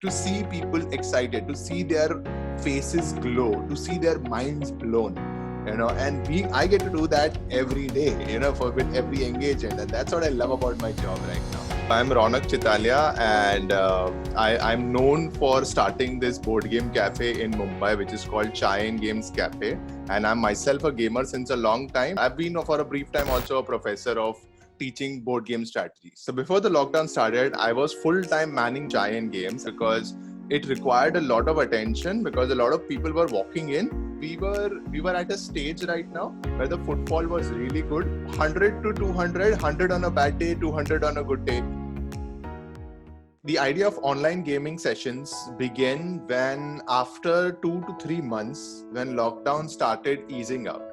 to see people excited, to see their faces glow, to see their minds blown. And I get to do that every day, with every engagement, and that's what I love about my job right now. I'm Ronak Chitalia, and I'm known for starting this board game cafe in Mumbai, which is called Chai and Games Cafe. And I'm myself a gamer since a long time. I've been for a brief time also a professor of teaching board game strategies. So before the lockdown started, I was full-time manning Chai and Games because it required a lot of attention because a lot of people were walking in. We were at a stage right now where the footfall was really good. 100 to 200, 100 on a bad day, 200 on a good day. The idea of online gaming sessions began when after 2 to 3 months, when lockdown started easing up.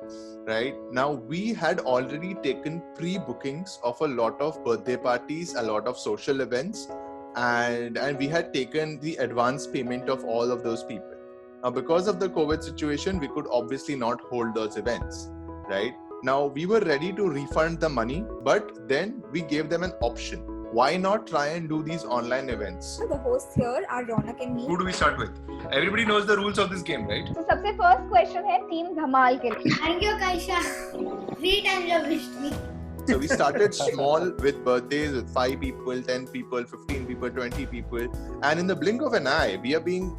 Right now, we had already taken pre-bookings of a lot of birthday parties, a lot of social events, and we had taken the advance payment of all of those people. Now, because of the COVID situation, we could obviously not hold those events, right? Now, we were ready to refund the money, but then we gave them an option. Why not try and do these online events? The hosts here are Ronak and me. Who do we start with? Everybody knows the rules of this game, right? So, सबसे first question है team धमाल के लिए. Thank you, Kaisha. 3 times you wished me. So we started small with birthdays with 5 people, 10 people, 15 people, 20 people. And in the blink of an eye, we are being,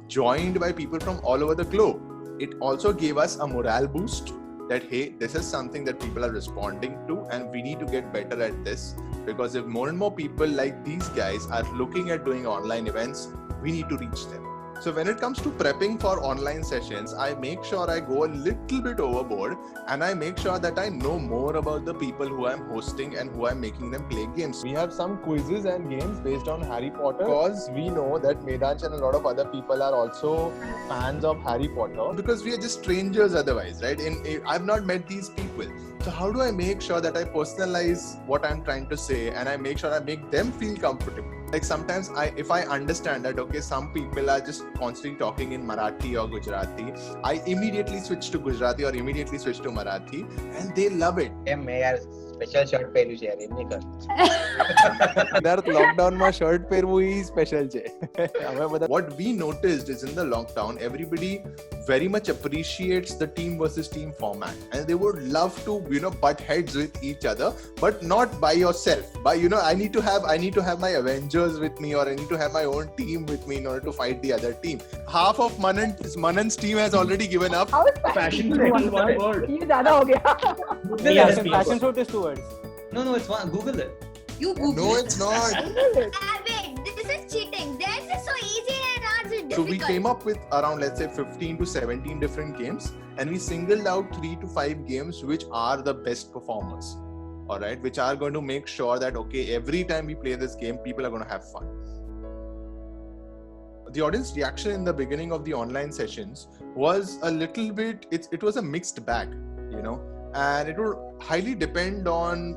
joined by people from all over the globe. It also gave us a morale boost that, hey, this is something that people are responding to and we need to get better at this, because if more and more people like these guys are looking at doing online events, we need to reach them. So when it comes to prepping for online sessions, I make sure I go a little bit overboard and I make sure that I know more about the people who I'm hosting and who I'm making them play games. We have some quizzes and games based on Harry Potter because we know that Medansh and a lot of other people are also fans of Harry Potter, because we are just strangers otherwise, right? I've not met these people. So how do I make sure that I personalize what I'm trying to say and I make sure I make them feel comfortable? Like sometimes if I understand that, okay, some people are just constantly talking in Marathi or Gujarati, I immediately switch to Gujarati or immediately switch to Marathi and they love it. मैं यार special shirt પહેર્યું છે યાર એમ નહીં કર યાર lockdown માં shirt પહેરવું ઈ સ્પેશિયલ છે. What we noticed is in the lockdown, everybody very much appreciates the team versus team format and they would love to butt heads with each other, but not by yourself. By I need to have my Avengers with me, or I need to have my own team with me in order to fight the other team. Half of Manan's team has already given up. How is passion fruit one word? ये ज़्यादा हो गया. Yes, passion fruit is 2 words. No, it's one. Google it. You Google No, it. it's not. Wait, this is cheating. Theirs is so easy and ours is difficult. So we came up with around, let's say, 15 to 17 different games, and we singled out 3 to 5 games which are the best performers. All right, which are going to make sure that, okay, every time we play this game, people are going to have fun. The audience reaction in the beginning of the online sessions was a little bit, it was a mixed bag, and it would highly depend on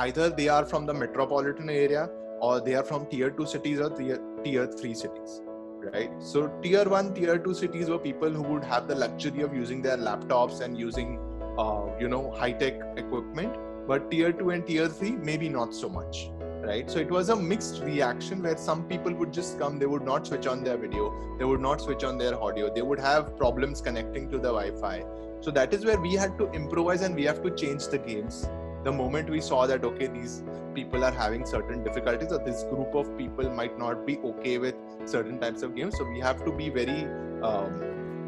either they are from the metropolitan area or they are from tier 2 cities or tier 3 cities, right? So tier 1, tier 2 cities were people who would have the luxury of using their laptops and using, high-tech equipment, but tier 2 and tier 3, maybe not so much. Right? So it was a mixed reaction where some people would just come, they would not switch on their video, they would not switch on their audio, they would have problems connecting to the Wi-Fi. So that is where we had to improvise and we have to change the games. The moment we saw that, okay, these people are having certain difficulties or this group of people might not be okay with certain types of games. So we have to be very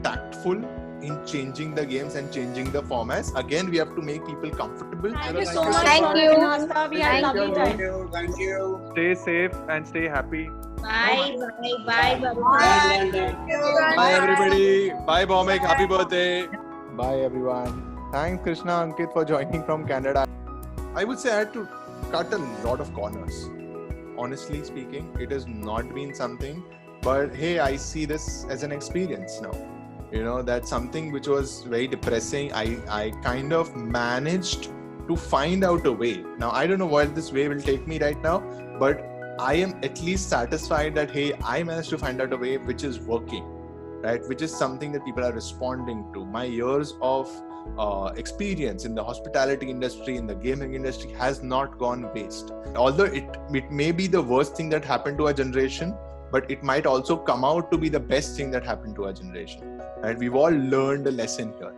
tactful in changing the games and changing the formats. Again, we have to make people comfortable. Thank you so much. Thank you. We had a lovely time. Thank you. Stay safe and stay happy. Bye. Bye everybody. Bye Bhomik. Happy birthday. Bye everyone. Thanks Krishna Ankit for joining from Canada. I would say I had to cut a lot of corners. Honestly speaking, it has not been something, but hey, I see this as an experience now. That's something which was very depressing. I kind of managed to find out a way. Now, I don't know where this way will take me right now, but I am at least satisfied that, hey, I managed to find out a way which is working, right? Which is something that people are responding to. My years of experience in the hospitality industry, in the gaming industry has not gone waste. Although it may be the worst thing that happened to our generation, but it might also come out to be the best thing that happened to our generation. And we've all learned a lesson here.